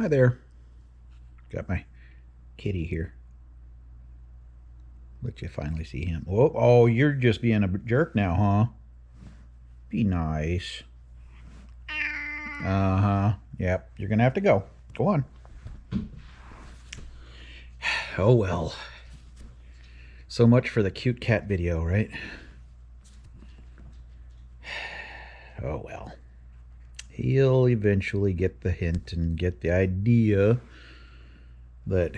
Hi there. Got my kitty here. Let you finally see him. Oh, you're just being a jerk now, huh? Be nice. Uh-huh. Yep, you're gonna have to go. Go on. Oh well. So much for the cute cat video, right? Oh well. He'll eventually get the hint and get the idea that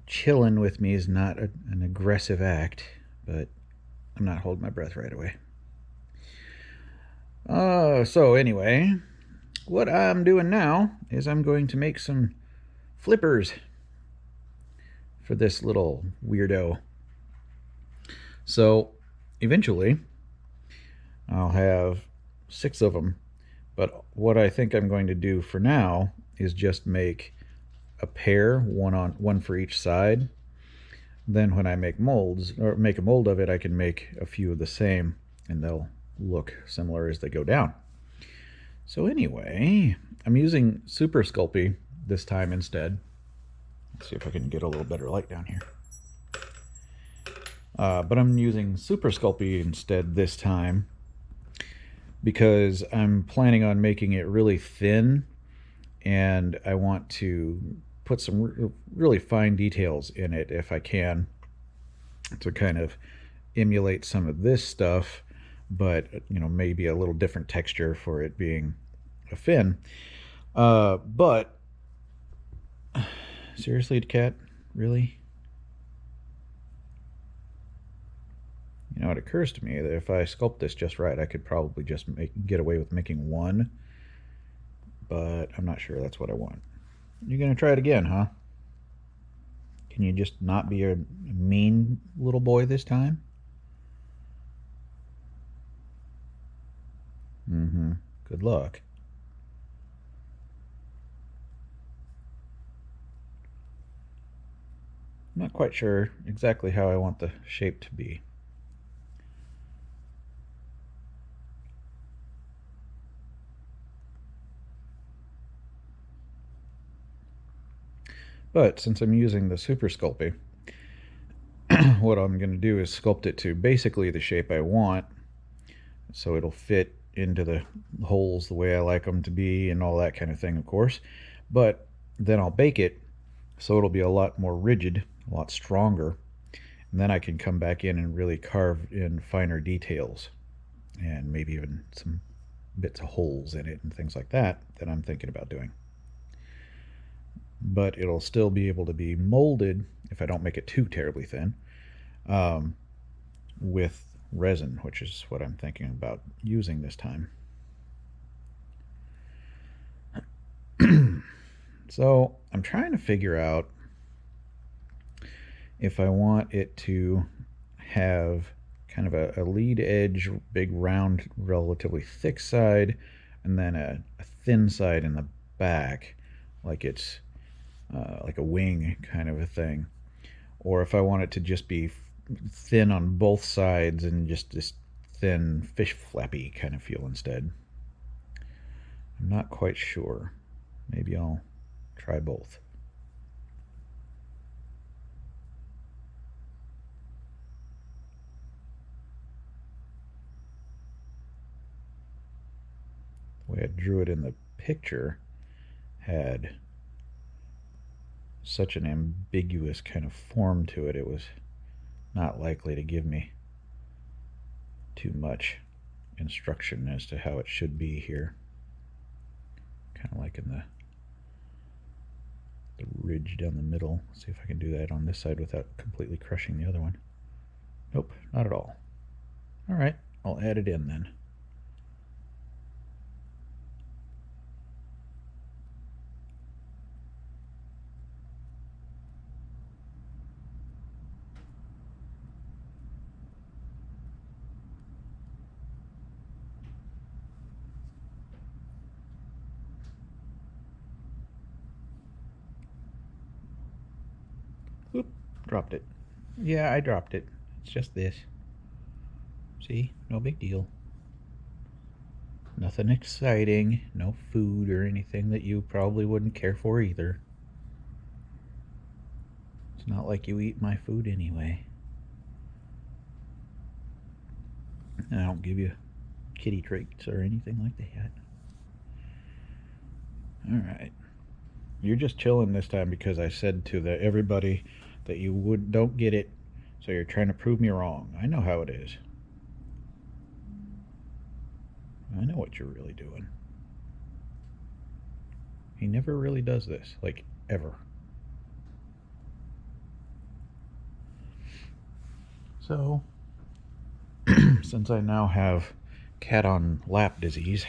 chilling with me is not an aggressive act, but I'm not holding my breath right away. So anyway, what I'm doing now is I'm going to make some flippers for this little weirdo. So eventually I'll have 6 of them, but what I think I'm going to do for now is just make a pair, one for each side. Then when I make molds, or make a mold of it, I can make a few of the same and they'll look similar as they go down. So anyway, I'm using Super Sculpey this time instead. Let's see if I can get a little better light down here. But I'm using Super Sculpey instead this time because I'm planning on making it really thin, and I want to put some really fine details in it if I can, to kind of emulate some of this stuff, but maybe a little different texture for it being a fin. But seriously, cat, really? It occurs to me that if I sculpt this just right, I could probably just get away with making one, but I'm not sure that's what I want. You're gonna try it again, huh? Can you just not be a mean little boy this time? Good luck. I'm not quite sure exactly how I want the shape to be. But since I'm using the Super Sculpey, what I'm going to do is sculpt it to basically the shape I want, so it'll fit into the holes the way I like them to be and all that kind of thing, of course. But then I'll bake it so it'll be a lot more rigid, a lot stronger, and then I can come back in and really carve in finer details and maybe even some bits of holes in it and things like that I'm thinking about doing. But it'll still be able to be molded if I don't make it too terribly thin, with resin, which is what I'm thinking about using this time. So I'm trying to figure out if I want it to have kind of a lead edge, big round, relatively thick side, and then a thin side in the back, like it's like a wing kind of a thing, or if I want it to just be thin on both sides and just this thin fish flappy kind of feel instead. I'm not quite sure. Maybe I'll try both. The way I drew it in the picture had such an ambiguous kind of form to it, it was not likely to give me too much instruction as to how it should be here. Kind of like in the ridge down the middle. Let's see if I can do that on this side without completely crushing the other one. Nope, not at all. Alright, I'll add it in then. Oop, dropped it. Yeah, I dropped it. It's just this. See, no big deal. Nothing exciting, no food or anything that you probably wouldn't care for either. It's not like you eat my food anyway. And I don't give you kitty treats or anything like that. Alright. You're just chilling this time because I said to everybody that you don't get it, so you're trying to prove me wrong. I know how it is. I know what you're really doing. He never really does this, like, ever. So, since I now have cat on lap disease,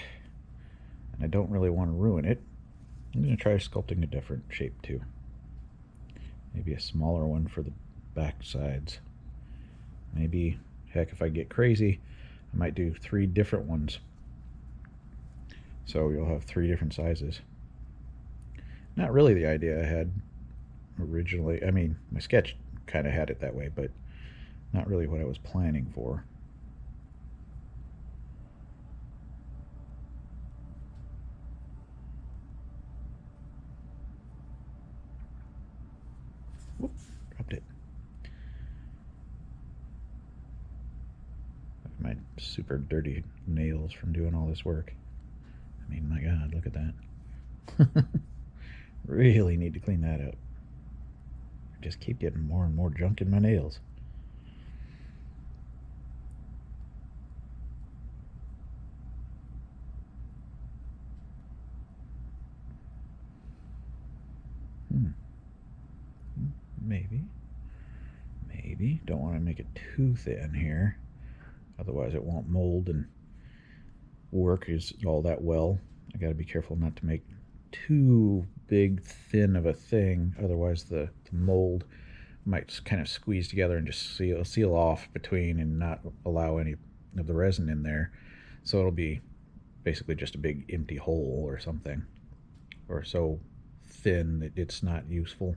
and I don't really want to ruin it, I'm going to try sculpting a different shape too. Maybe a smaller one for the back sides. Maybe, heck, if I get crazy, I might do 3 different ones. So you'll have 3 different sizes. Not really the idea I had originally. I mean, my sketch kind of had it that way, but not really what I was planning for. Whoop, dropped it. My super dirty nails from doing all this work. I mean, my God, look at that. Really need to clean that up. I just keep getting more and more junk in my nails. Maybe. Don't want to make it too thin here. Otherwise it won't mold and work all that well. I got to be careful not to make too big, thin of a thing. Otherwise the mold might kind of squeeze together and just seal off between and not allow any of the resin in there. So it'll be basically just a big empty hole or something. Or so thin that it's not useful.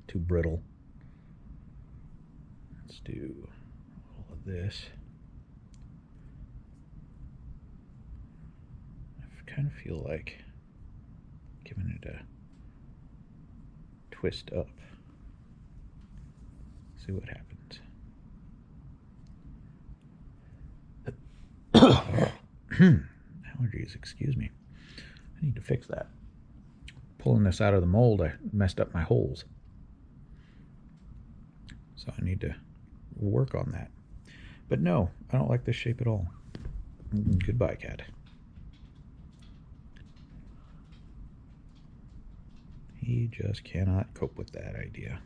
Too brittle. Let's do all of this. I kind of feel like giving it a twist up. See what happens. Allergies, excuse me. I need to fix that. Pulling this out of the mold, I messed up my holes. So I need to work on that. But no, I don't like this shape at all. Goodbye, cat. He just cannot cope with that idea.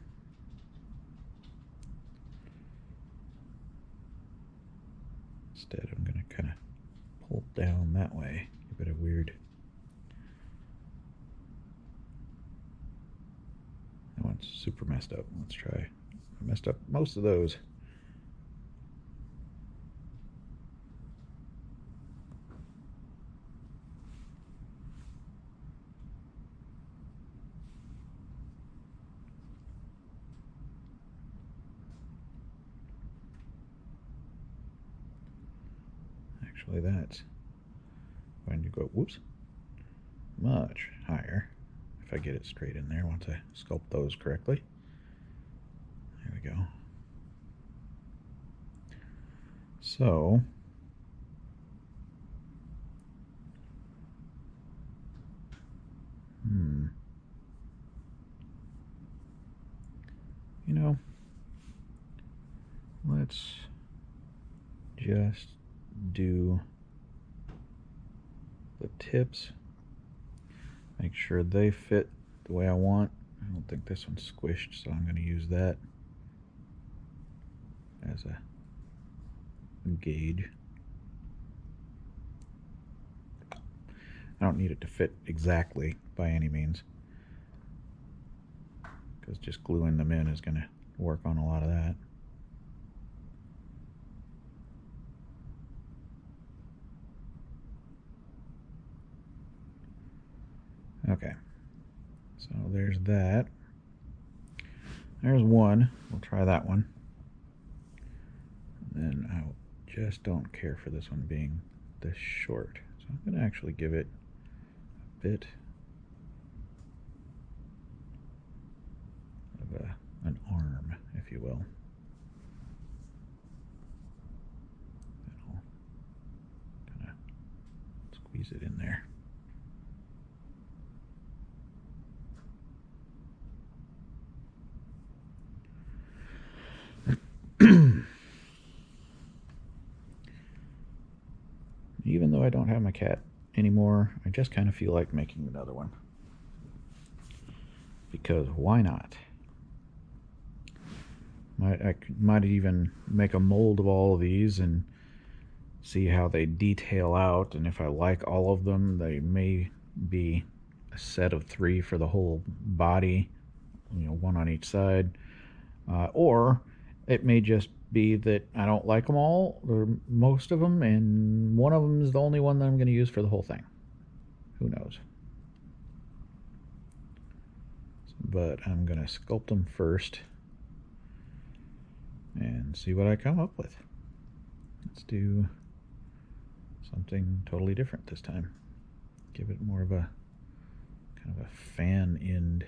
Instead, I'm going to kind of pull down that way. Give it a weird... That one's super messed up. Let's try. I messed up most of those. Actually, that's going to go, whoops, much higher if I get it straight in there once I sculpt those correctly. There we go. So, you know, let's just do the tips, make sure they fit the way I want. I don't think this one's squished, so I'm going to use that as a gauge. I don't need it to fit exactly by any means, because just gluing them in is going to work on a lot of that. Okay, so there's that. There's one. We'll try that one. And then I just don't care for this one being this short. So I'm going to actually give it a bit of an arm. you will. And I'll kind of squeeze it in there. Even though I don't have my cat anymore, I just kind of feel like making another one. Because why not? I might even make a mold of all of these and see how they detail out, and if I like all of them, they may be a set of 3 for the whole body, one on each side, or it may just be that I don't like them all, or most of them, and one of them is the only one that I'm going to use for the whole thing. Who knows? But I'm going to sculpt them first and see what I come up with. Let's do something totally different this time. Give it more of a kind of a fan end.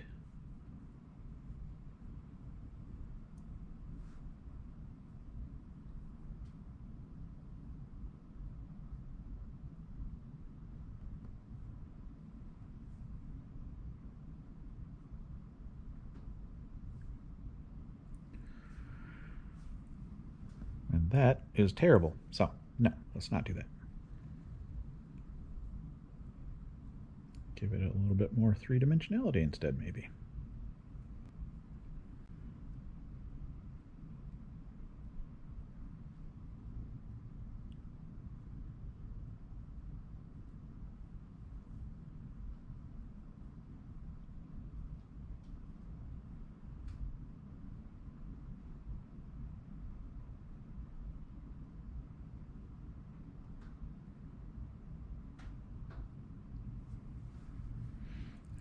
And that is terrible. So, no, let's not do that. Give it a little bit more three-dimensionality instead, maybe.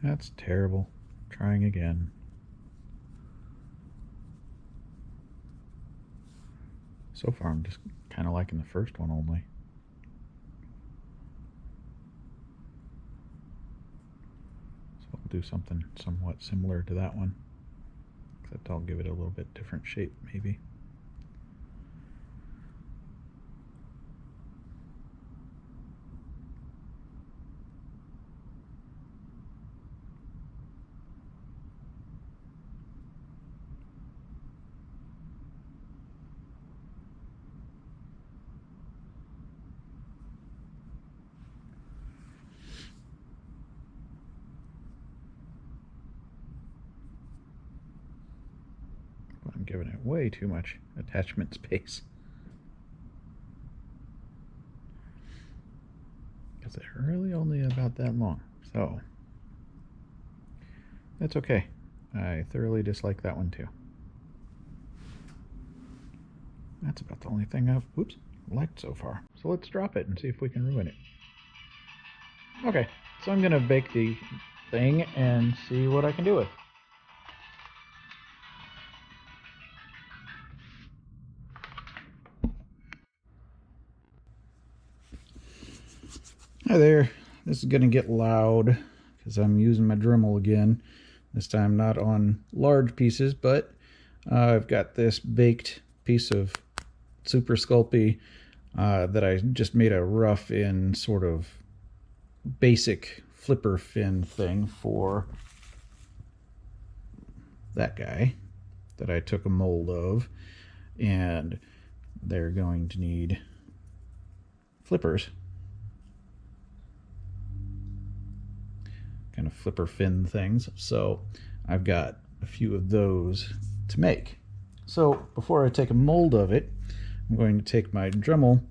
That's terrible. Trying again. So far, I'm just kind of liking the first one only. So I'll do something somewhat similar to that one, except I'll give it a little bit different shape, maybe. I'm giving it way too much attachment space. Because it's really only about that long. So, that's okay. I thoroughly dislike that one too. That's about the only thing I've, liked so far. So let's drop it and see if we can ruin it. Okay, so I'm going to bake the thing and see what I can do with. Hi there. This is going to get loud because I'm using my Dremel again. This time not on large pieces, but I've got this baked piece of Super Sculpey that I just made a rough in sort of basic flipper fin thing for that guy that I took a mold of, and they're going to need flippers, kind of flipper fin things. So I've got a few of those to make. So before I take a mold of it, I'm going to take my Dremel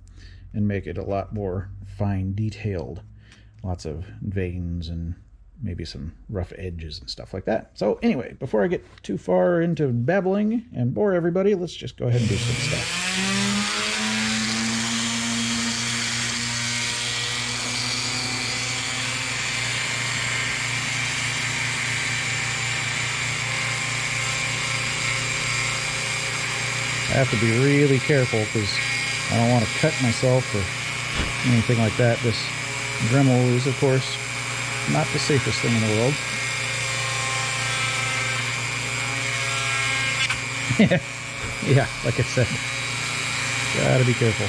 and make it a lot more fine detailed. Lots of veins and maybe some rough edges and stuff like that. So anyway, before I get too far into babbling and bore everybody, let's just go ahead and do some stuff. I have to be really careful because I don't want to cut myself or anything like that. This Dremel is, of course, not the safest thing in the world. Yeah, like I said, gotta be careful.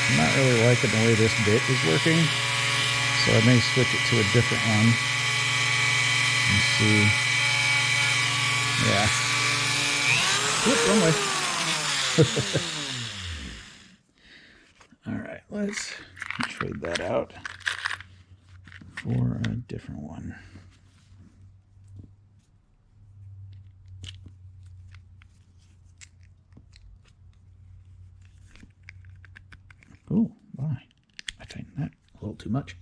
I'm not really liking the way this bit is working, so I may switch it to a different one. Let's see. Yeah. Whoop, wrong way. All right, let's trade that out for a different one. Oh, why? I tightened that a little too much.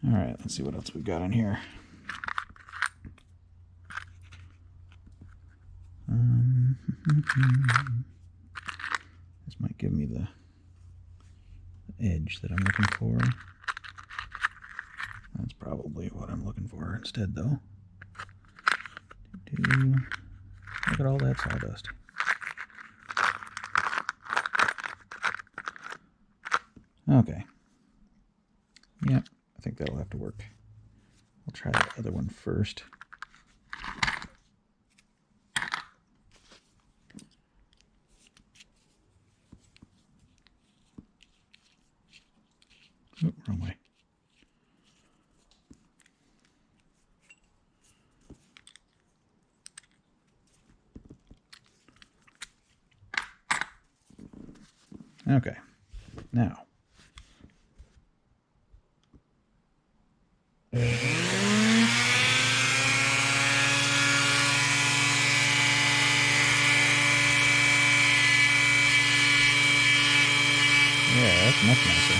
All right, let's see what else we've got in here. This might give me the edge that I'm looking for. That's probably what I'm looking for instead, though. Look at all that sawdust. Okay. Yep, I think that'll have to work. I'll try the other one first. Oh, wrong way. Okay, now. Yeah, that's much nicer.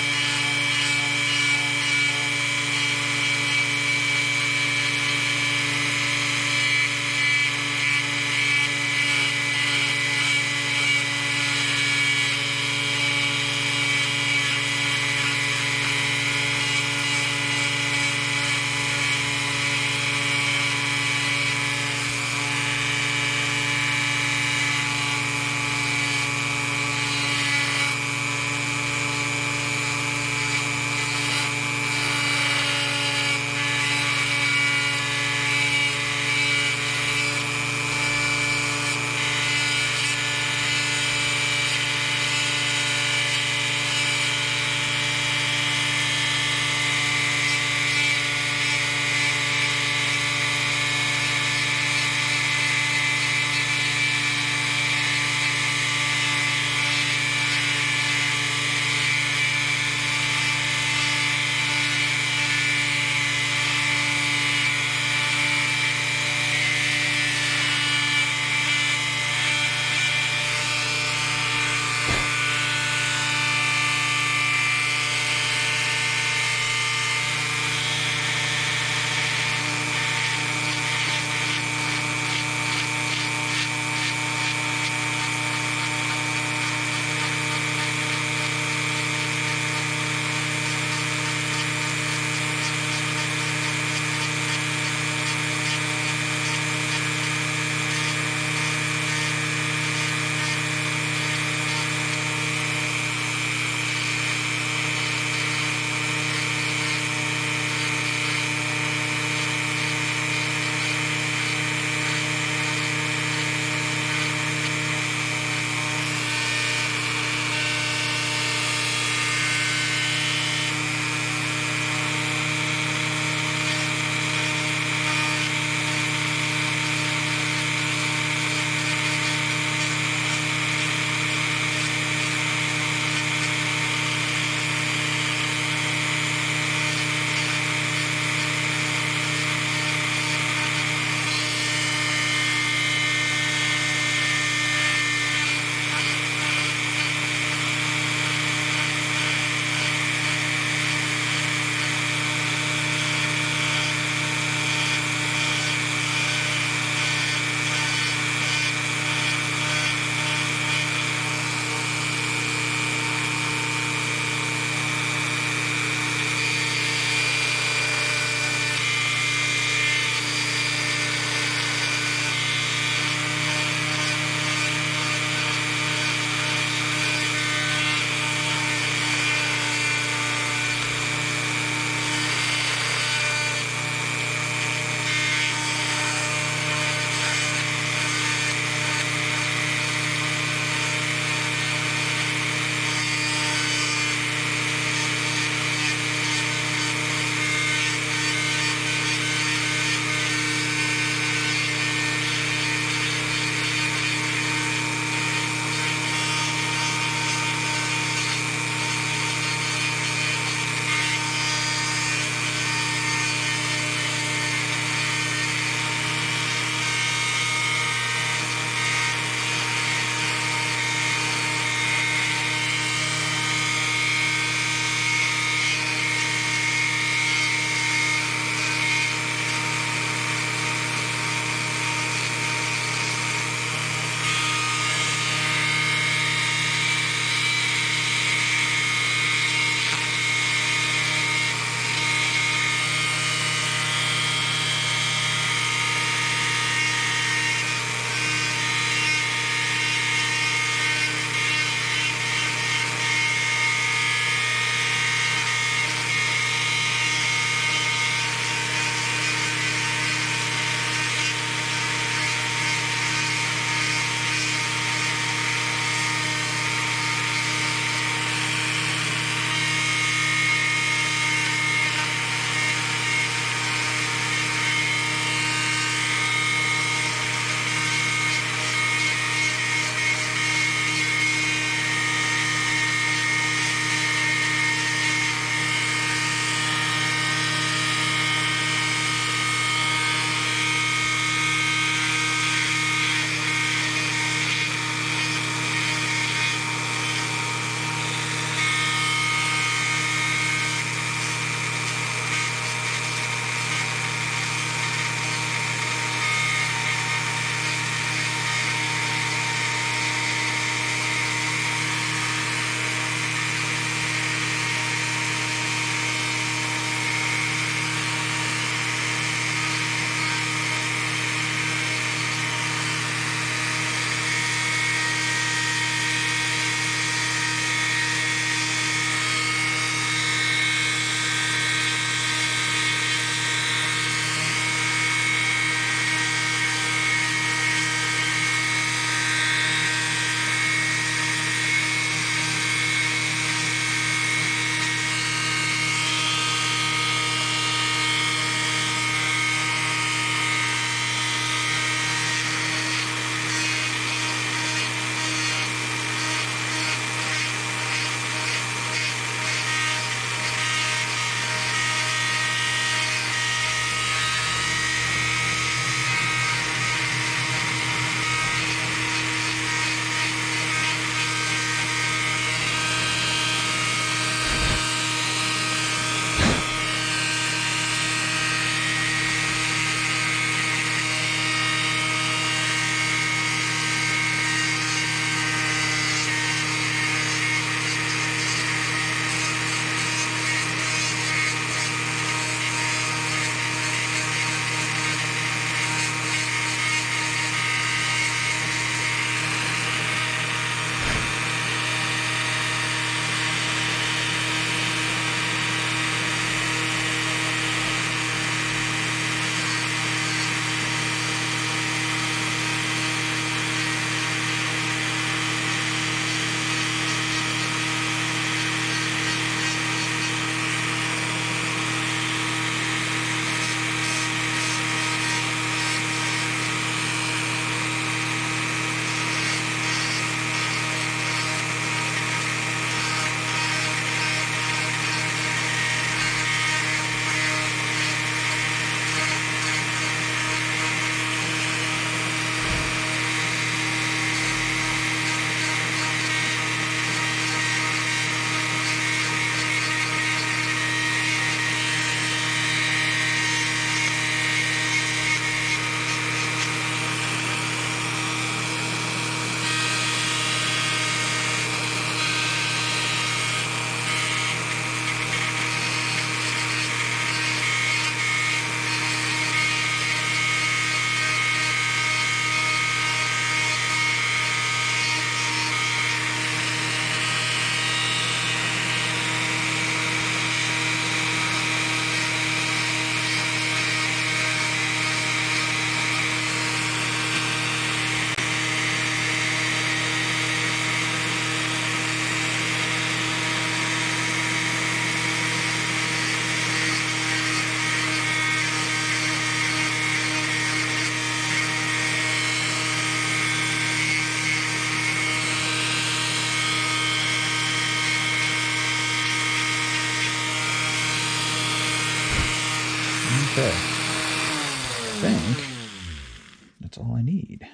that's all I need.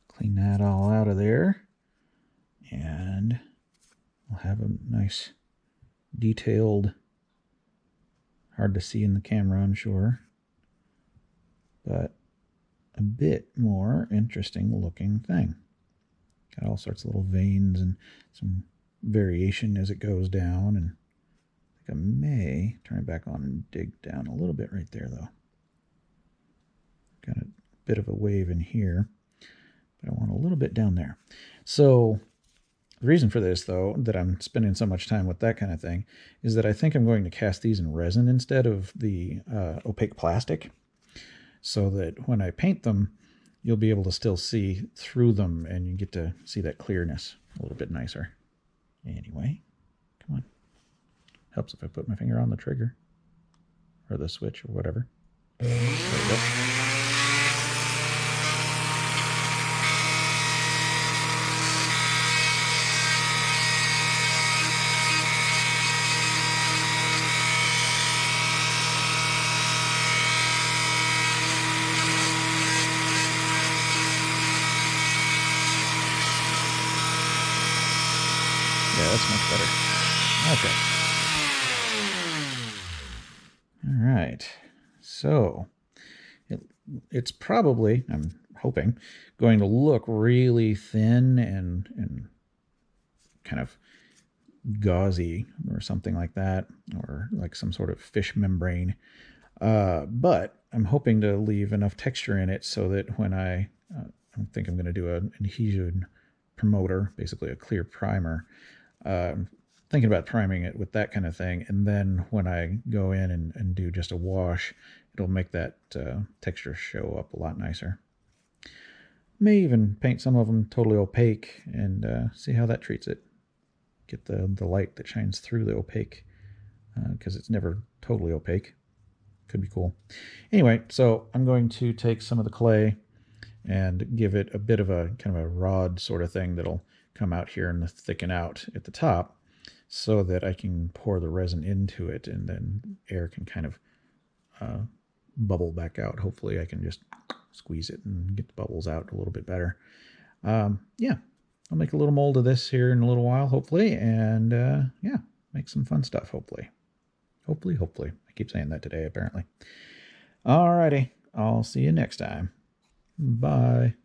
Clean that all out of there, and we'll have a nice detailed, hard to see in the camera, I'm sure, but a bit more interesting looking thing. Got all sorts of little veins and some variation as it goes down, and I think I may turn it back on and dig down a little bit right there, though. Got a bit of a wave in here, but I want a little bit down there. So the reason for this, though, that I'm spending so much time with that kind of thing, is that I think I'm going to cast these in resin instead of the opaque plastic, so that when I paint them, you'll be able to still see through them, and you get to see that clearness a little bit nicer. Anyway, come on. Helps if I put my finger on the trigger, or the switch, or whatever. There we go. Yeah, that's much better. Okay. All right. So it's probably, I'm hoping, going to look really thin and kind of gauzy or something like that, or like some sort of fish membrane. But I'm hoping to leave enough texture in it so that when I think I'm going to do an adhesion promoter, basically a clear primer. Thinking about priming it with that kind of thing, and then when I go in and do just a wash, it'll make that texture show up a lot nicer. May even paint some of them totally opaque and see how that treats it. Get the light that shines through the opaque, because it's never totally opaque. Could be cool. Anyway, so I'm going to take some of the clay and give it a bit of a kind of a rod sort of thing that'll come out here and thicken out at the top, so that I can pour the resin into it, and then air can kind of bubble back out. Hopefully I can just squeeze it and get the bubbles out a little bit better. Yeah, I'll make a little mold of this here in a little while, hopefully, and yeah, make some fun stuff, hopefully. Hopefully. I keep saying that today, apparently. Alrighty, I'll see you next time. Bye.